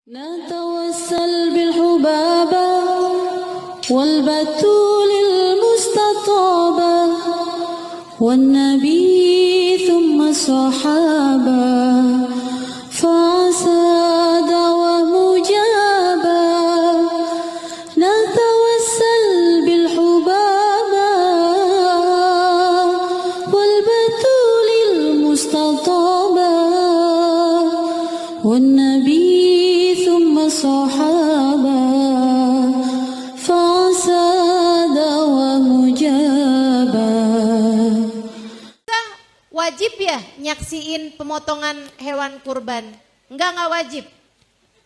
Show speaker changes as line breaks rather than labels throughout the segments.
نتوسل بالحبابة والبتول المستطابة والنبي ثم الصحابة فعسى دعوة مجابة نتوسل بالحبابة والبتول المستطابة والنبي ثم الصحابة فعسى دعوة مجابة.
Wajib ya nyaksiin pemotongan hewan kurban? Enggak wajib.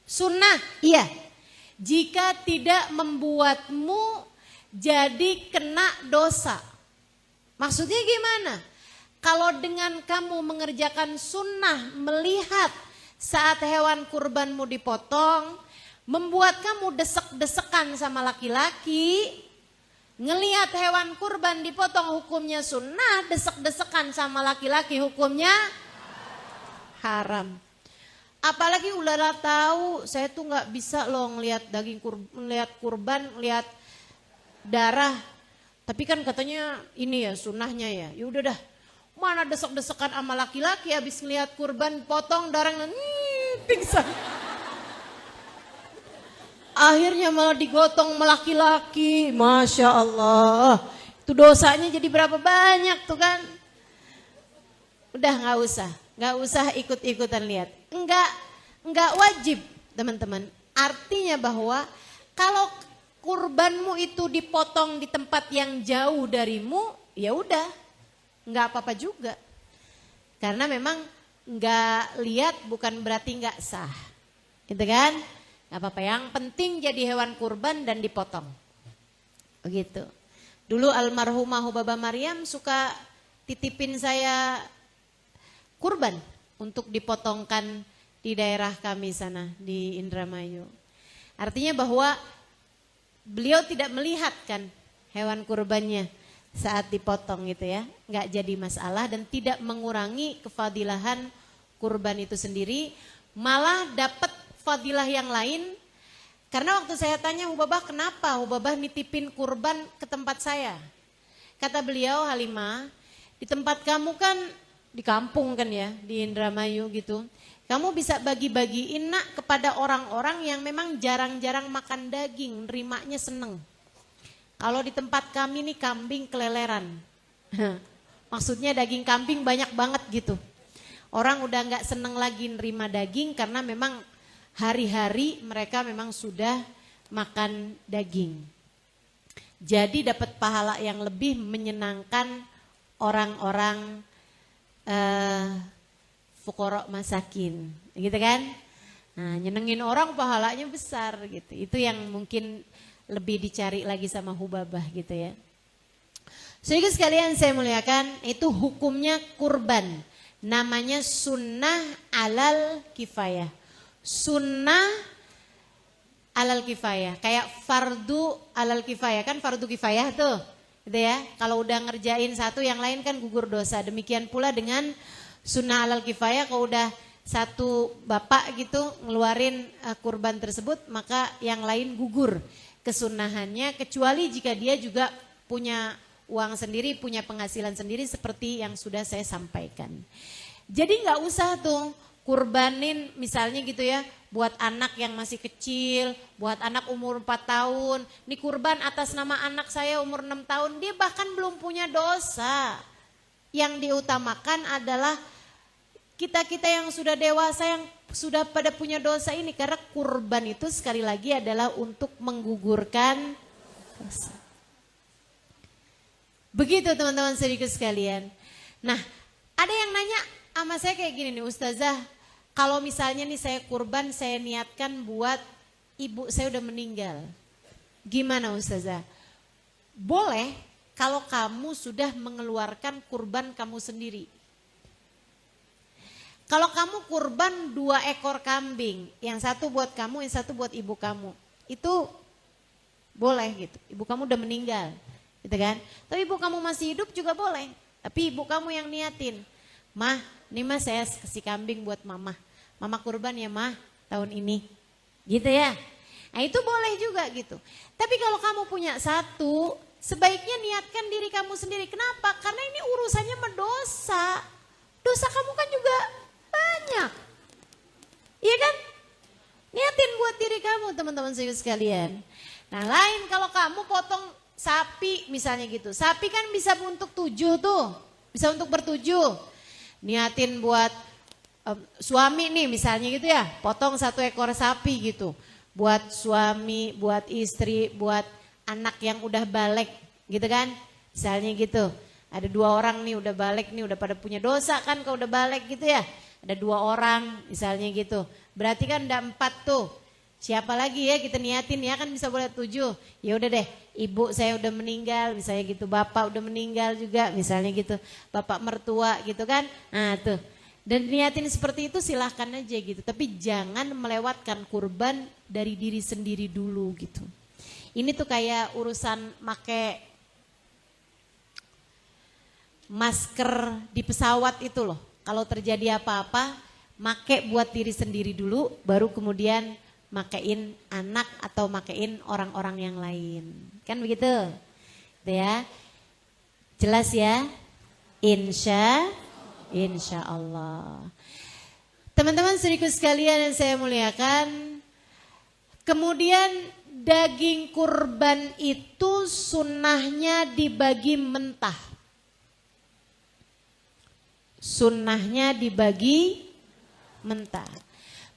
Sunnah, iya. Jika tidak membuatmu jadi kena dosa. Maksudnya gimana? Kalau dengan kamu mengerjakan sunnah, melihat saat hewan kurbanmu dipotong, membuat kamu desek-desekan sama laki-laki, ngelihat hewan kurban dipotong hukumnya sunnah, desek-desekan sama laki-laki hukumnya haram. Apalagi ulala tahu, saya tuh nggak bisa loh ngelihat daging kurban, ngelihat darah. Tapi kan katanya ini ya sunnahnya ya. Ya udah dah. Mana desek-desekan sama laki-laki habis ngelihat kurban potong darahnya pingsan. Akhirnya malah digotong sama laki-laki. Masya Allah. Itu dosanya jadi berapa banyak tuh kan. Udah gak usah ikut-ikutan lihat. Enggak wajib teman-teman. Artinya bahwa kalau kurbanmu itu dipotong di tempat yang jauh darimu, ya udah. Enggak apa-apa juga. Karena memang enggak lihat bukan berarti enggak sah. Gitu kan? Enggak apa-apa, yang penting jadi hewan kurban dan dipotong. Begitu. Dulu almarhumah Hubabah Maryam suka titipin saya kurban untuk dipotongkan di daerah kami sana di Indramayu. Artinya bahwa beliau tidak melihat kan hewan kurbannya saat dipotong gitu ya. Enggak jadi masalah dan tidak mengurangi kefadilahan kurban itu sendiri. Malah dapat fadilah yang lain. Karena waktu saya tanya Hubabah kenapa Hubabah nitipin kurban ke tempat saya. Kata beliau, Halimah, di tempat kamu kan di kampung kan ya, di Indramayu gitu. Kamu bisa bagi-bagiin nak kepada orang-orang yang memang jarang-jarang makan daging, nerimanya seneng. Kalau di tempat kami nih kambing keleleran. Maksudnya daging kambing banyak banget gitu. Orang udah gak seneng lagi nerima daging karena memang hari-hari mereka memang sudah makan daging. Jadi dapat pahala yang lebih menyenangkan orang-orang fuqara masakin. Gitu kan? Nah, nyenengin orang pahalanya besar gitu. Itu yang mungkin lebih dicari lagi sama Hubabah gitu ya. Sehingga sekalian saya muliakan, itu hukumnya kurban. Namanya sunnah alal kifayah. Sunnah alal kifayah. Kayak fardu alal kifayah, kan fardu kifayah tuh. Gitu ya. Kalau udah ngerjain satu yang lain kan gugur dosa. Demikian pula dengan sunnah alal kifayah, kalau udah satu bapak gitu ngeluarin kurban tersebut, maka yang lain gugur kesunahannya, kecuali jika dia juga punya uang sendiri, punya penghasilan sendiri seperti yang sudah saya sampaikan. Jadi nggak usah tuh kurbanin misalnya gitu ya, buat anak yang masih kecil, buat anak umur 4 tahun, ini kurban atas nama anak saya umur 6 tahun, dia bahkan belum punya dosa. Yang diutamakan adalah kita-kita yang sudah dewasa, yang sudah pada punya dosa ini. Karena kurban itu sekali lagi adalah untuk menggugurkan dosa. Begitu teman-teman sedikit sekalian. Nah, ada yang nanya sama saya kayak gini nih, Ustazah, kalau misalnya nih saya kurban, saya niatkan buat ibu saya udah meninggal. Gimana Ustazah? Boleh kalau kamu sudah mengeluarkan kurban kamu sendiri. Kalau kamu kurban 2 ekor kambing, yang satu buat kamu, yang satu buat ibu kamu, itu boleh gitu. Ibu kamu udah meninggal, gitu kan? Tapi ibu kamu masih hidup juga boleh. Tapi ibu kamu yang niatin, Mah, ini mah saya kasih kambing buat mama. Mama kurban ya mah tahun ini. Gitu ya. Nah itu boleh juga gitu. Tapi kalau kamu punya satu, sebaiknya niatkan diri kamu sendiri. Kenapa? Karena ini urusannya mendosa. Dosa kamu kan juga banyak. Iya kan? Niatin buat diri kamu teman-teman sekalian. Nah lain kalau kamu potong sapi misalnya gitu. Sapi kan bisa untuk 7 tuh. Bisa untuk bertujuh. Niatin buat suami nih misalnya gitu ya. Potong 1 ekor sapi gitu. Buat suami, buat istri, buat anak yang udah balik gitu kan. Misalnya gitu. Ada 2 orang nih udah balik nih, udah pada punya dosa kan kalau udah balik gitu ya. Ada 2 orang misalnya gitu. Berarti kan udah 4 tuh. Siapa lagi ya kita niatin ya kan bisa boleh 7. Ya udah deh, ibu saya udah meninggal misalnya gitu. Bapak udah meninggal juga misalnya gitu. Bapak mertua gitu kan. Nah tuh. Dan niatin seperti itu silahkan aja gitu. Tapi jangan melewatkan kurban dari diri sendiri dulu gitu. Ini tuh kayak urusan make masker di pesawat itu loh. Kalau terjadi apa-apa, make buat diri sendiri dulu, baru kemudian makein anak atau makein orang-orang yang lain. Kan begitu? Gitu ya. Jelas ya? Insya Allah. Teman-teman saudaraku sekalian yang saya muliakan, kemudian daging kurban itu sunnahnya dibagi mentah. Sunnahnya dibagi mentah.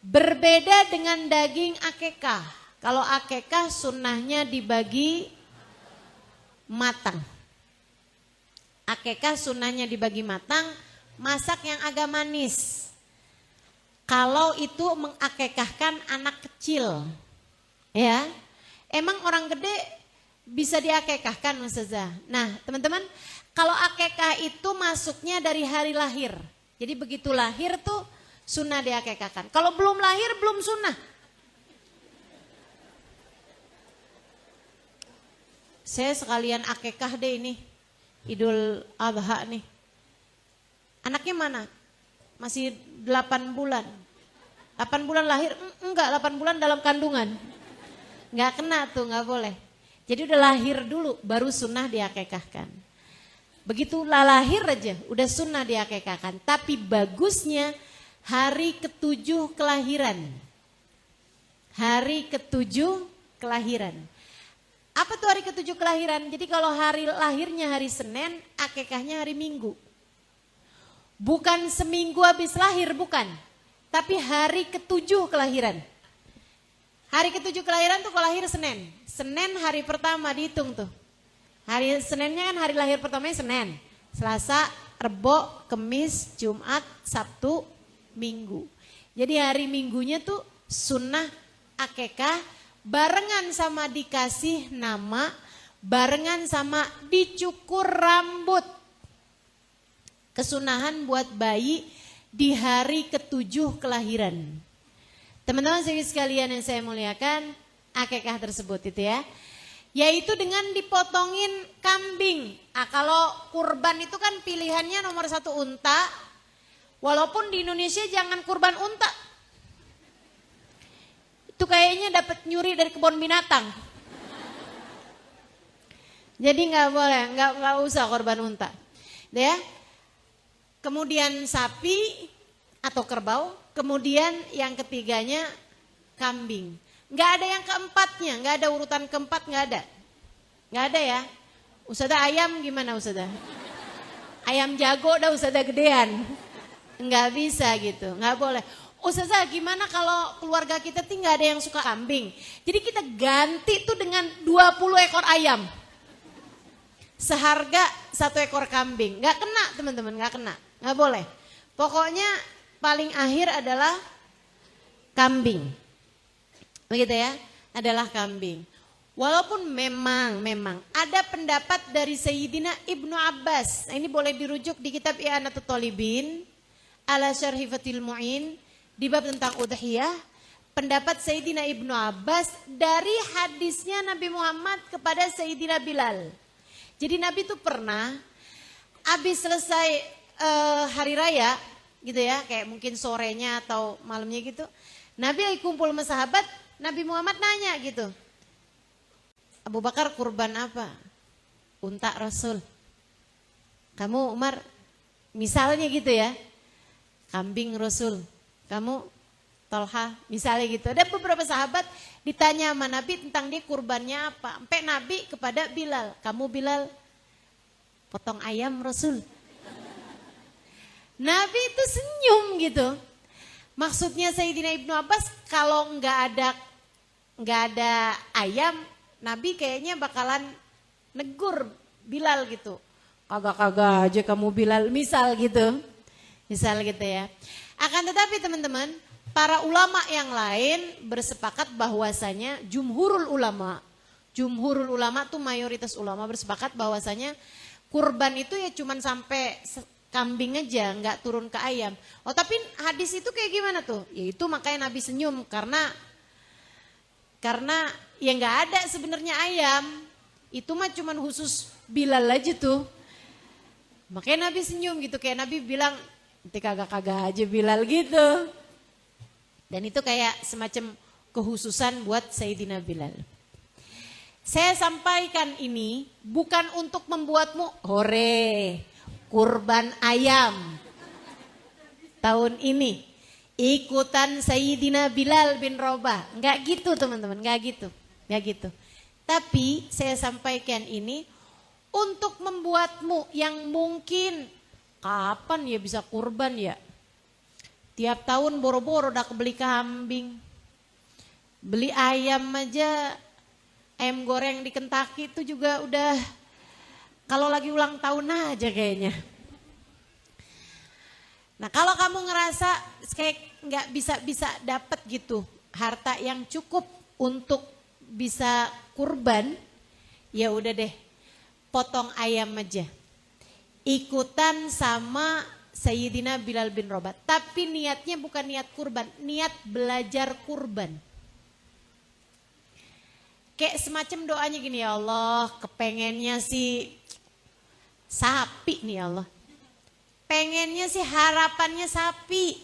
Berbeda dengan daging akekah. Kalau akekah sunnahnya dibagi matang. Akekah sunnahnya dibagi matang, masak yang agak manis. Kalau itu mengakekahkan anak kecil. Ya. Emang orang gede bisa diakekahkan Ustazah. Nah, teman-teman, kalau akekah itu masuknya dari hari lahir. Jadi begitu lahir tuh sunnah diakekahkan. Kalau belum lahir belum sunnah. Saya sekalian akekah deh ini. Idul Adha nih. Anaknya mana? Masih 8 bulan. 8 bulan lahir? Enggak, 8 bulan dalam kandungan. Enggak kena tuh, enggak boleh. Jadi udah lahir dulu baru sunnah diakekahkan. Begitu lahir aja udah sunnah diakekahkan. Tapi bagusnya hari ke-7 kelahiran. Hari ke-7 kelahiran. Apa tuh hari ke-7 kelahiran? Jadi kalau hari lahirnya hari Senin, akekahnya hari Minggu. Bukan seminggu habis lahir, bukan. Tapi hari ke-7 kelahiran. Hari ke-7 kelahiran tuh kalau lahir Senin. Senin hari pertama dihitung tuh. Hari Seninnya kan hari lahir pertamanya Senin. Selasa, Rebo, Kemis, Jumat, Sabtu, Minggu. Jadi hari Minggunya tuh sunnah akekah barengan sama dikasih nama, barengan sama dicukur rambut. Kesunahan buat bayi di hari ke-7 kelahiran. Teman-teman sekalian yang saya muliakan, akekah tersebut itu ya. Yaitu dengan dipotongin kambing. Kalau kurban itu kan pilihannya nomor 1 unta. Walaupun di Indonesia jangan kurban unta. Itu kayaknya dapat nyuri dari kebun binatang. Jadi nggak boleh, nggak usah korban unta, ya. Kemudian sapi atau kerbau, kemudian yang ketiganya kambing. Nggak ada yang keempatnya, nggak ada urutan keempat, nggak ada ya. Ustazah ayam gimana Ustazah? Ayam jago dah Ustazah gedean, nggak bisa gitu, nggak boleh. Ustazah gimana kalau keluarga kita nggak ada yang suka kambing? Jadi kita ganti tuh dengan 20 ekor ayam. Seharga 1 ekor kambing. Nggak kena teman-teman, nggak kena. Nggak boleh. Pokoknya paling akhir adalah kambing. Begitu ya, adalah kambing. Walaupun memang ada pendapat dari Sayyidina Ibnu Abbas. Nah, ini boleh dirujuk di kitab I'anatul Talibin ala Syarhi Fathil Mu'in. Di bab tentang udhiyah, pendapat Sayyidina Ibnu Abbas dari hadisnya Nabi Muhammad kepada Sayyidina Bilal. Jadi Nabi itu pernah habis selesai hari raya gitu ya, kayak mungkin sorenya atau malamnya gitu. Nabi lagi kumpul sama sahabat, Nabi Muhammad nanya gitu. Abu Bakar kurban apa? Unta Rasul. Kamu Umar, misalnya gitu ya. Kambing Rasul. Kamu Tolha, misalnya gitu. Ada beberapa sahabat ditanya sama Nabi tentang dia kurbannya apa. Sampai Nabi kepada Bilal. Kamu Bilal, potong ayam Rasul. Nabi itu senyum gitu. Maksudnya Sayyidina Ibnu Abbas kalau nggak ada ayam, Nabi kayaknya bakalan negur Bilal gitu. Kagak-kagak aja kamu Bilal, misal gitu. Misal gitu ya. Akan tetapi teman-teman, para ulama yang lain bersepakat bahwasanya jumhurul ulama tuh mayoritas ulama bersepakat bahwasanya kurban itu ya cuman sampai kambing aja, nggak turun ke ayam. Oh tapi hadis itu kayak gimana tuh? Ya itu makanya Nabi senyum karena ya nggak ada sebenarnya ayam. Itu mah cuman khusus Bilal aja tuh. Makanya Nabi senyum gitu, kayak Nabi bilang, nanti kagak-kagak aja Bilal gitu. Dan itu kayak semacam kekhususan buat Sayyidina Bilal. Saya sampaikan ini bukan untuk membuatmu hore, kurban ayam. Tahun ini ikutan Sayyidina Bilal bin Rabah. Enggak gitu teman-teman, enggak gitu. Tapi saya sampaikan ini untuk membuatmu yang mungkin kapan ya bisa kurban ya. Tiap tahun boro-boro udah kebeli kambing. Beli ayam aja, ayam goreng di Kentucky itu juga udah kalau lagi ulang tahun aja kayaknya. Nah kalau kamu ngerasa kayak nggak bisa dapet gitu harta yang cukup untuk bisa kurban, ya udah deh potong ayam aja. Ikutan sama Sayyidina Bilal bin Rabah. Tapi niatnya bukan niat kurban, niat belajar kurban. Kayak semacam doanya gini, ya Allah kepengennya sih sapi nih ya Allah. Pengennya sih harapannya sapi.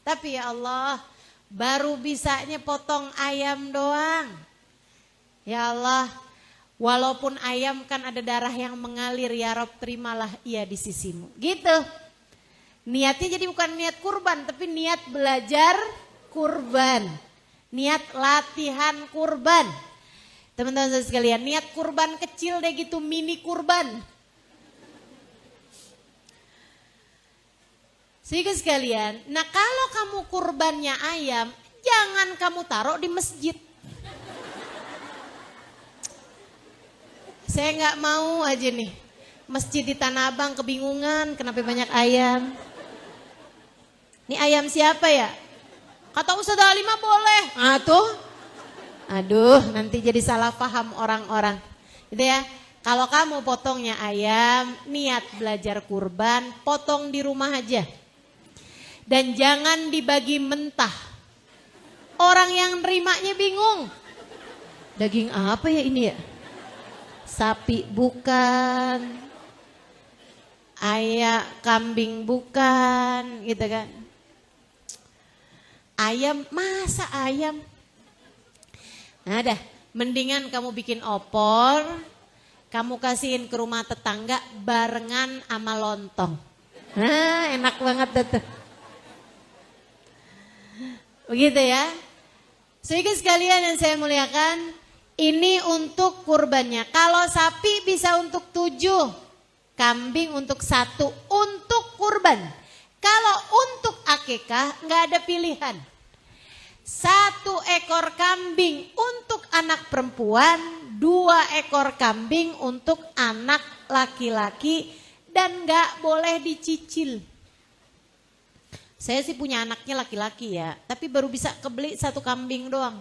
Tapi ya Allah baru bisanya potong ayam doang. Ya Allah walaupun ayam kan ada darah yang mengalir, ya Rob terimalah ia di sisimu. Gitu. Niatnya jadi bukan niat kurban, tapi niat belajar kurban. Niat latihan kurban. Teman-teman sekalian, niat kurban kecil deh gitu, mini kurban. Sehingga sekalian, nah kalau kamu kurbannya ayam, jangan kamu taruh di masjid. Saya nggak mau aja nih, masjid di Tanah Abang kebingungan kenapa banyak ayam. Ini ayam siapa ya? Kata Ustadz Halimah boleh. Aduh nanti jadi salah paham orang-orang. Gitu ya, kalau kamu potongnya ayam, niat belajar kurban, potong di rumah aja. Dan jangan dibagi mentah. Orang yang nerimanya bingung. Daging apa ya ini ya? Sapi bukan, ayam kambing bukan, gitu kan. Ayam, masa ayam? Nah dah, mendingan kamu bikin opor, kamu kasihin ke rumah tetangga barengan sama lontong. Nah enak banget tuh. Begitu ya. Sehingga sekalian yang saya muliakan, ini untuk kurbannya. Kalau sapi bisa untuk 7, kambing untuk 1 untuk kurban. Kalau untuk akikah nggak ada pilihan. 1 ekor kambing untuk anak perempuan, 2 ekor kambing untuk anak laki-laki, dan nggak boleh dicicil. Saya sih punya anaknya laki-laki ya, tapi baru bisa kebeli 1 kambing doang.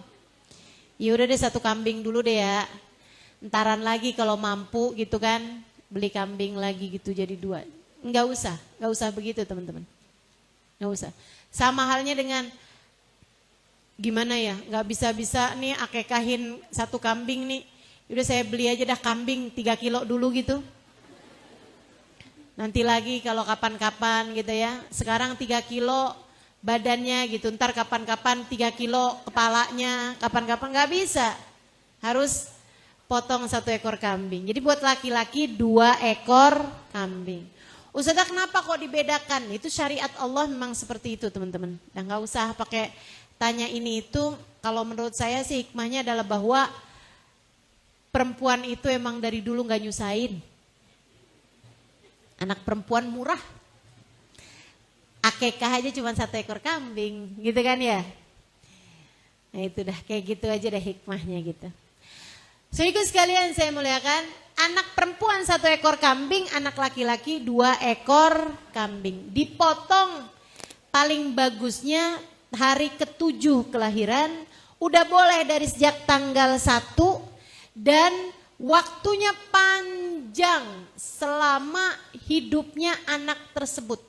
Ya udah deh 1 kambing dulu deh ya. Entaran lagi kalau mampu gitu kan, beli kambing lagi gitu jadi 2. Nggak usah begitu teman-teman. Nggak usah. Sama halnya dengan gimana ya, nggak bisa-bisa nih akekahin 1 kambing nih. Udah saya beli aja dah kambing 3 kilo dulu gitu. Nanti lagi kalau kapan-kapan gitu ya. Sekarang 3 kilo badannya gitu. Ntar kapan-kapan 3 kilo kepalanya, kapan-kapan nggak bisa. Harus potong 1 ekor kambing. Jadi buat laki-laki 2 ekor kambing. Ustazah kenapa kok dibedakan? Itu syariat Allah memang seperti itu teman-teman. Dan nggak usah pakai tanya ini itu. Kalau menurut saya sih hikmahnya adalah bahwa perempuan itu emang dari dulu nggak nyusahin. Anak perempuan murah. Akekah aja cuma 1 ekor kambing, gitu kan ya. Nah itu dah kayak gitu aja dah hikmahnya gitu. Saudaraku sekalian saya muliakan, anak perempuan 1 ekor kambing, anak laki-laki 2 ekor kambing. Dipotong paling bagusnya hari ke-7 kelahiran, udah boleh dari sejak tanggal 1 dan waktunya panjang selama hidupnya anak tersebut.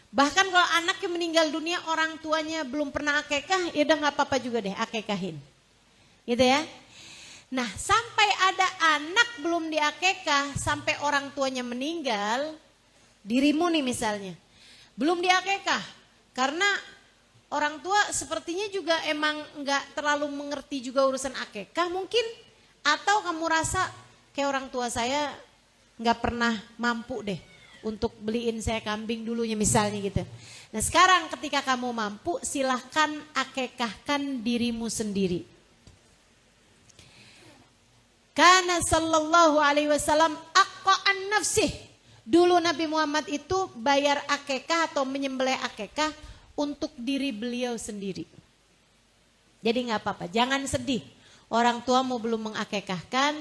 Bahkan kalau anaknya meninggal dunia orang tuanya belum pernah akekah, ya udah gak apa-apa juga deh akekahin. Gitu ya. Nah sampai ada anak belum diakekah, sampai orang tuanya meninggal, dirimu nih misalnya, belum diakekah. Karena orang tua sepertinya juga emang gak terlalu mengerti juga urusan akekah mungkin. Atau kamu rasa kayak orang tua saya gak pernah mampu deh untuk beliin saya kambing dulunya misalnya gitu. Nah sekarang ketika kamu mampu silahkan akekahkan dirimu sendiri. Karena sallallahu alaihi wasallam aqa'an nafsih. Dulu Nabi Muhammad itu bayar akekah atau menyembelih akekah untuk diri beliau sendiri. Jadi gak apa-apa, jangan sedih. Orang tuamu belum mengakekahkan,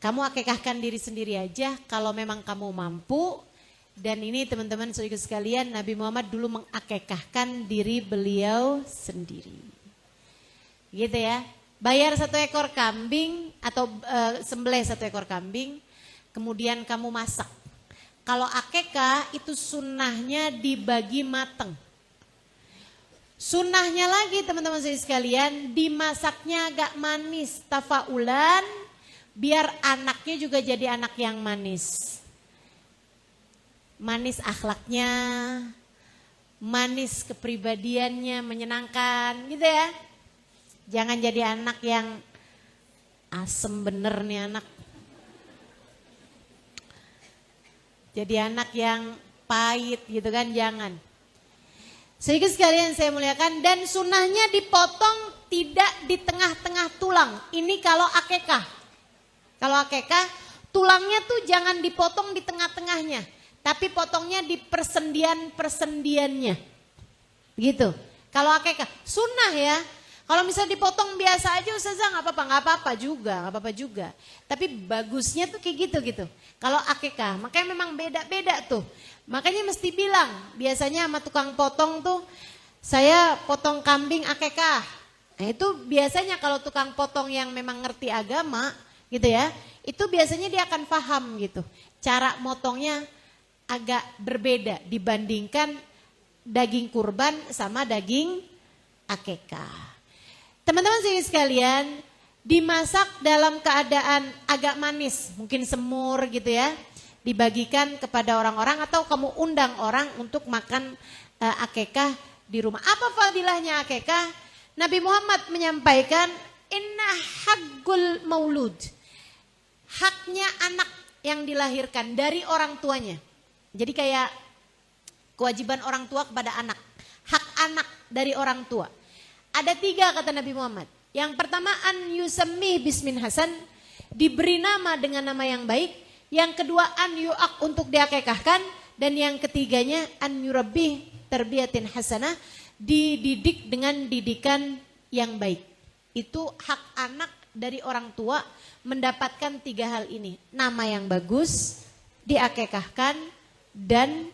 kamu akekahkan diri sendiri aja kalau memang kamu mampu. Dan ini teman-teman saudara sekalian, Nabi Muhammad dulu mengakekahkan diri beliau sendiri. Gitu ya. Bayar 1 ekor kambing atau sembelih 1 ekor kambing, kemudian kamu masak. Kalau akekah itu sunnahnya dibagi mateng. Sunnahnya lagi teman-teman saudara sekalian, dimasaknya agak manis, tafaulan, biar anaknya juga jadi anak yang manis. Manis akhlaknya, manis kepribadiannya, menyenangkan gitu ya. Jangan jadi anak yang asem bener nih anak. Jadi anak yang pahit gitu kan, jangan. Sedikit sekalian saya muliakan, dan sunnahnya dipotong tidak di tengah-tengah tulang. Ini kalau akekah. Kalau akekah, tulangnya tuh jangan dipotong di tengah-tengahnya. Tapi potongnya di persendian-persendiannya. Gitu. Kalau akekah, sunnah ya. Kalau misalnya dipotong biasa aja Ustazah gak apa-apa juga. Tapi bagusnya tuh kayak gitu. Kalau akekah, makanya memang beda-beda tuh. Makanya mesti bilang, biasanya sama tukang potong tuh, saya potong kambing akekah. Nah itu biasanya kalau tukang potong yang memang ngerti agama gitu ya, itu biasanya dia akan paham gitu. Cara motongnya agak berbeda dibandingkan daging kurban sama daging akekah. Teman-teman sekalian, dimasak dalam keadaan agak manis, mungkin semur gitu ya. Dibagikan kepada orang-orang atau kamu undang orang untuk makan akekah di rumah. Apa fadilahnya akekah? Nabi Muhammad menyampaikan, inna haqqul maulud. Haknya anak yang dilahirkan dari orang tuanya. Jadi kayak kewajiban orang tua kepada anak. Hak anak dari orang tua. Ada 3 kata Nabi Muhammad. Yang pertama an yusammi bismin hasan, diberi nama dengan nama yang baik. Yang kedua an yu'ak untuk diakekahkan, dan yang ketiganya an yurabbih tarbiyatin hasanah, dididik dengan didikan yang baik. Itu hak anak dari orang tua mendapatkan 3 hal ini. Nama yang bagus, diakekahkan, dan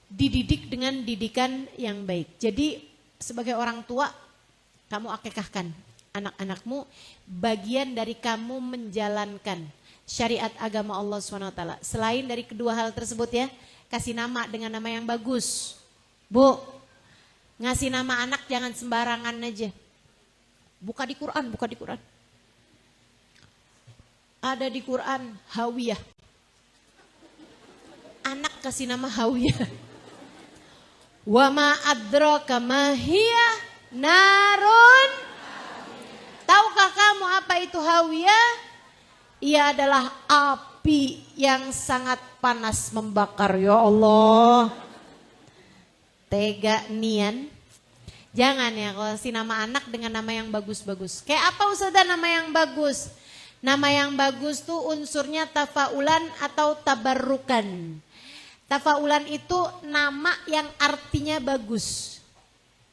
dididik dengan didikan yang baik. Jadi sebagai orang tua, kamu akekahkan anak-anakmu, bagian dari kamu menjalankan syariat agama Allah SWT. Selain dari kedua hal tersebut ya, kasih nama dengan nama yang bagus. Bu, ngasih nama anak jangan sembarangan aja. Buka di Quran. Ada di Quran Hawiyah. Anak kasih nama Hawiyah. Wa ma adraka ma hiya narun. Tahukah kamu apa itu hawiyah? Ia adalah api yang sangat panas membakar. Ya Allah. Tega nian. Jangan ya kalau si nama anak dengan nama yang bagus-bagus. Kayak apa Ustazah nama yang bagus? Nama yang bagus tuh unsurnya tafaulan atau tabarrukan. Tafaulan itu nama yang artinya bagus.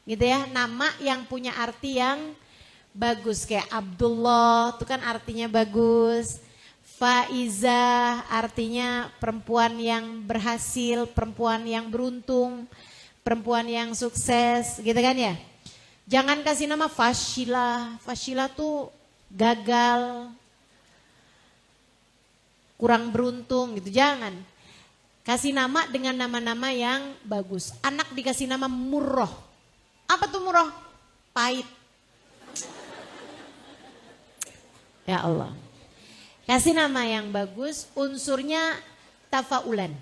Gitu ya, nama yang punya arti yang bagus. Kayak Abdullah itu kan artinya bagus. Faiza artinya perempuan yang berhasil, perempuan yang beruntung, perempuan yang sukses gitu kan ya. Jangan kasih nama Fashila. Fashila tuh gagal, kurang beruntung gitu, jangan. Kasih nama dengan nama-nama yang bagus. Anak dikasih nama Murroh. Apa tuh Murroh? Pahit. Ya Allah. Kasih nama yang bagus, unsurnya tafaulan.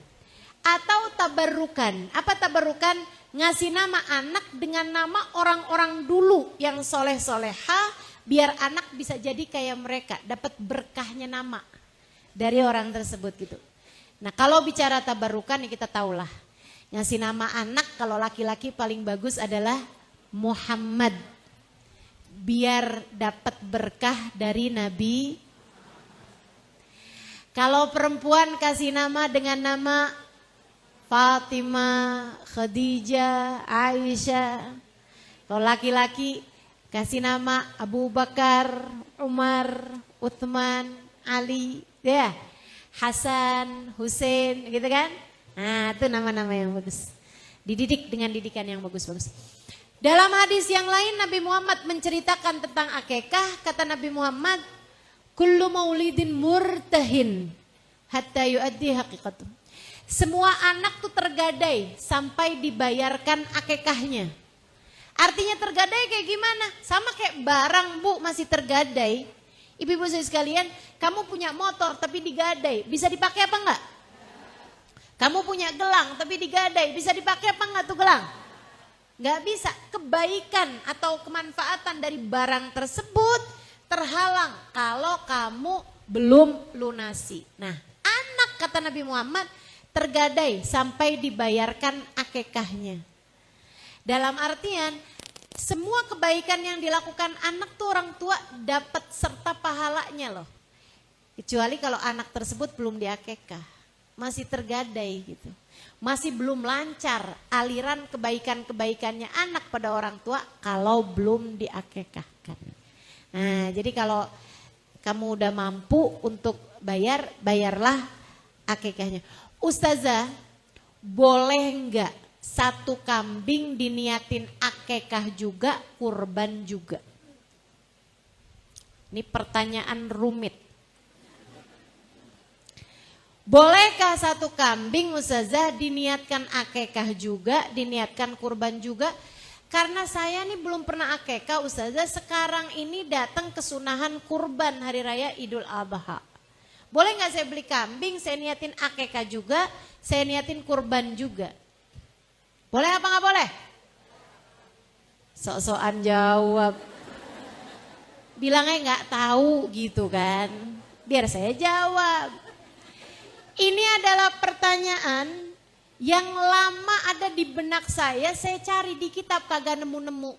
Atau tabarrukan. Apa tabarrukan? Ngasih nama anak dengan nama orang-orang dulu yang soleh-soleha. Biar anak bisa jadi kayak mereka. Dapat berkahnya nama dari orang tersebut gitu. Nah kalau bicara tabarukan ya kita tahulah. Ngasih nama anak kalau laki-laki paling bagus adalah Muhammad. Biar dapat berkah dari Nabi. Kalau perempuan kasih nama dengan nama Fatimah, Khadijah, Aisyah. Kalau laki-laki kasih nama Abu Bakar, Umar, Uthman, Ali. Ya. Hasan, Hussein gitu kan. Nah itu nama-nama yang bagus. Dididik dengan didikan yang bagus-bagus. Dalam hadis yang lain Nabi Muhammad menceritakan tentang akikah. Kata Nabi Muhammad, kullu maulidin murtahin hatta yuaddi haqiqatu. Semua anak tuh tergadai sampai dibayarkan akikahnya. Artinya tergadai kayak gimana? Sama kayak barang Bu masih tergadai. Ibu-ibu saya sekalian, kamu punya motor tapi digadai, bisa dipakai apa enggak? Kamu punya gelang tapi digadai, bisa dipakai apa enggak tuh gelang? Enggak bisa. Kebaikan atau kemanfaatan dari barang tersebut terhalang kalau kamu belum lunasi. Nah, anak kata Nabi Muhammad tergadai sampai dibayarkan akikahnya. Dalam artian semua kebaikan yang dilakukan anak tuh orang tua dapat serta pahalanya loh. Kecuali kalau anak tersebut belum diakekah, masih tergadai gitu. Masih belum lancar aliran kebaikan-kebaikannya anak pada orang tua kalau belum diakekahkan. Nah jadi kalau kamu udah mampu untuk bayar, bayarlah akekahnya. Ustazah boleh enggak satu kambing diniatin akekah juga, kurban juga? Ini pertanyaan rumit. Bolehkah satu kambing Ustazah diniatkan akekah juga, diniatkan kurban juga? Karena saya nih belum pernah akekah Ustazah, sekarang ini datang kesunahan kurban hari raya Idul Adha. Boleh gak saya beli kambing, saya niatin akekah juga, saya niatin kurban juga? Boleh apa gak boleh? Sok-sokan jawab. Bilangnya gak tahu gitu kan. Biar saya jawab. Ini adalah pertanyaan yang lama ada di benak saya cari di kitab kagak nemu-nemu.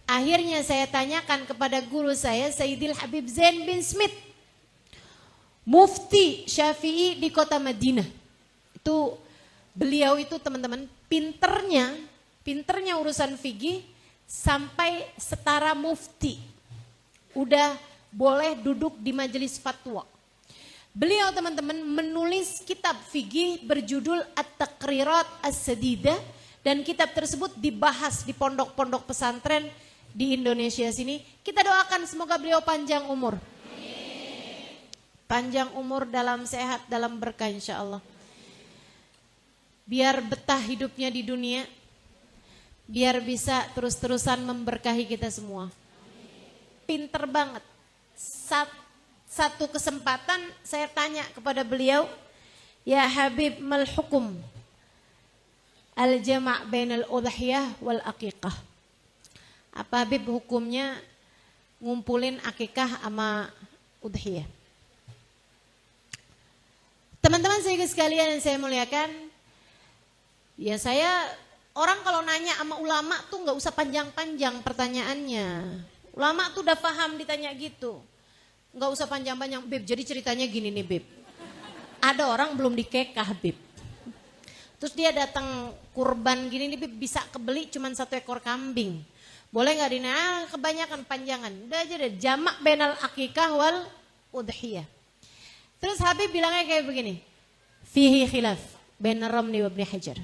Akhirnya saya tanyakan kepada guru saya Sayyidil Habib Zain bin Smith. Mufti Syafi'i di kota Madinah. Itu beliau itu teman-teman pinternya urusan fikih sampai setara mufti. Udah boleh duduk di majelis fatwa. Beliau teman-teman menulis kitab fikih berjudul At-Taqrirat As-Sadidah dan kitab tersebut dibahas di pondok-pondok pesantren di Indonesia sini. Kita doakan semoga beliau panjang umur. Panjang umur dalam sehat, dalam berkah insya Allah. Biar betah hidupnya di dunia, biar bisa terus-terusan memberkahi kita semua. Pinter banget. Satu kesempatan saya tanya kepada beliau, ya Habib mal hukum, al-jama' bainal udhiyah wal aqiqah. Apa Habib hukumnya ngumpulin akikah sama udhiyah? Teman-teman saya sekalian yang saya muliakan, ya orang kalau nanya sama ulama tuh nggak usah panjang-panjang pertanyaannya. Ulama tuh udah paham ditanya gitu. Nggak usah panjang-panjang, Bib, jadi ceritanya gini nih, Bib. Ada orang belum dikekah, Bib. Terus dia datang kurban gini nih, Bib, bisa kebeli cuma 1 ekor kambing. Boleh nggak kebanyakan panjangan. Udah aja deh, jamak bainal akikah wal udhiyah. Terus Habib bilangnya kayak begini. Fihi khilaf baina Ramli wa Ibnu Hajar.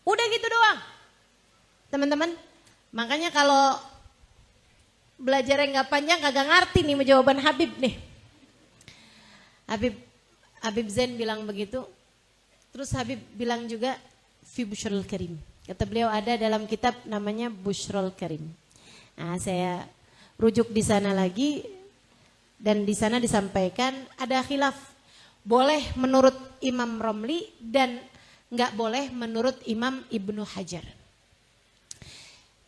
Udah gitu doang. Teman-teman, makanya kalau belajarnya nggak panjang kagak ngerti nih jawaban Habib nih. Habib Zain bilang begitu. Terus Habib bilang juga fi Bushrul Karim. Kata beliau ada dalam kitab namanya Bushrul Karim. Nah, saya rujuk di sana lagi dan di sana disampaikan ada khilaf. Boleh menurut Imam Romli dan nggak boleh menurut Imam Ibnu Hajar.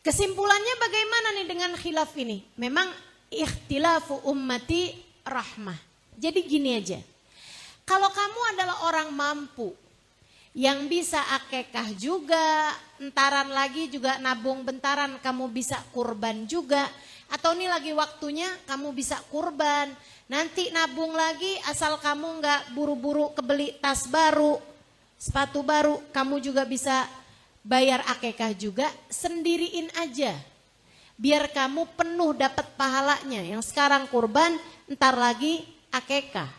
Kesimpulannya bagaimana nih dengan khilaf ini? Memang ikhtilafu ummati rahmah. Jadi gini aja. Kalau kamu adalah orang mampu yang bisa akekah juga, entaran lagi juga nabung bentaran, kamu bisa kurban juga. Atau ini lagi waktunya kamu bisa kurban. Nanti nabung lagi asal kamu nggak buru-buru kebeli tas baru, sepatu baru, kamu juga bisa bayar akekah juga, sendiriin aja. Biar kamu penuh dapat pahalanya. Yang sekarang kurban, ntar lagi akekah.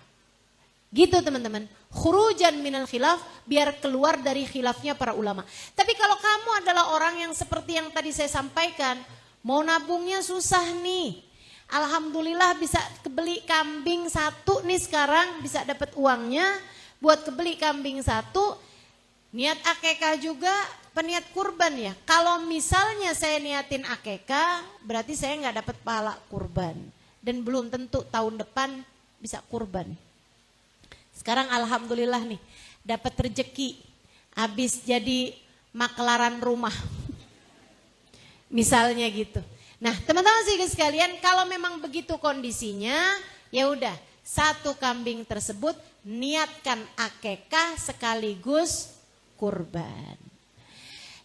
Gitu teman-teman. Khurujan minal khilaf, biar keluar dari khilafnya para ulama. Tapi kalau kamu adalah orang yang seperti yang tadi saya sampaikan, mau nabungnya susah nih. Alhamdulillah bisa kebeli kambing 1 nih sekarang, bisa dapat uangnya buat kebeli kambing 1. Niat akekah juga, peniat kurban ya. Kalau misalnya saya niatin akekah, berarti saya nggak dapat pahala kurban. Dan belum tentu tahun depan bisa kurban. Sekarang alhamdulillah nih, dapat rezeki, habis jadi maklaran rumah. Misalnya gitu. Nah teman-teman sekalian, kalau memang begitu kondisinya, ya udah 1 kambing tersebut niatkan akekah sekaligus kurban.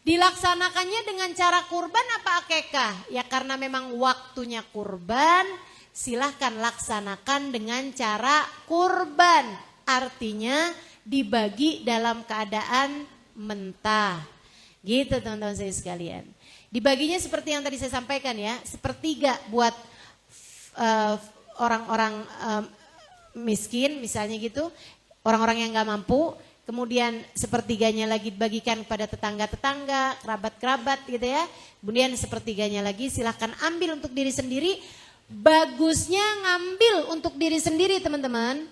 Dilaksanakannya dengan cara kurban apa akekah? Ya karena memang waktunya kurban, silahkan laksanakan dengan cara kurban. Artinya dibagi dalam keadaan mentah. Gitu teman-teman saya sekalian. Dibaginya seperti yang tadi saya sampaikan ya, 1/3 buat orang-orang miskin misalnya gitu, orang-orang yang gak mampu. Kemudian 1/3-nya lagi dibagikan kepada tetangga-tetangga, kerabat-kerabat gitu ya. Kemudian 1/3-nya lagi silahkan ambil untuk diri sendiri. Bagusnya ngambil untuk diri sendiri teman-teman.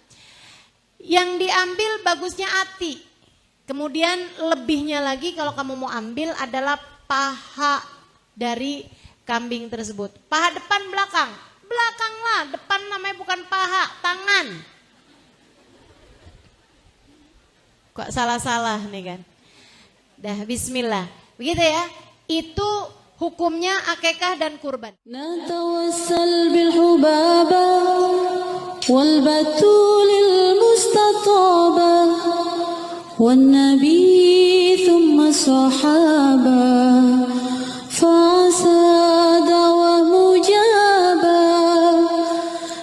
Yang diambil bagusnya hati. Kemudian lebihnya lagi kalau kamu mau ambil adalah paha dari kambing tersebut. Paha depan belakang. Belakang lah, depan namanya bukan paha, tangan. Kok salah-salah nih kan. Dah bismillah. Begitu ya. Itu hukumnya akekah dan kurban.
Natawassal bil hubaba wal batulil mustataba wan nabi thumma sahaba fa'asa dawa mujaba.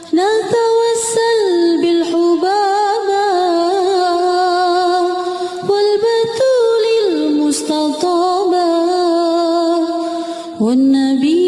Natawassal bil hubaba wal batulil mustataba wan nabi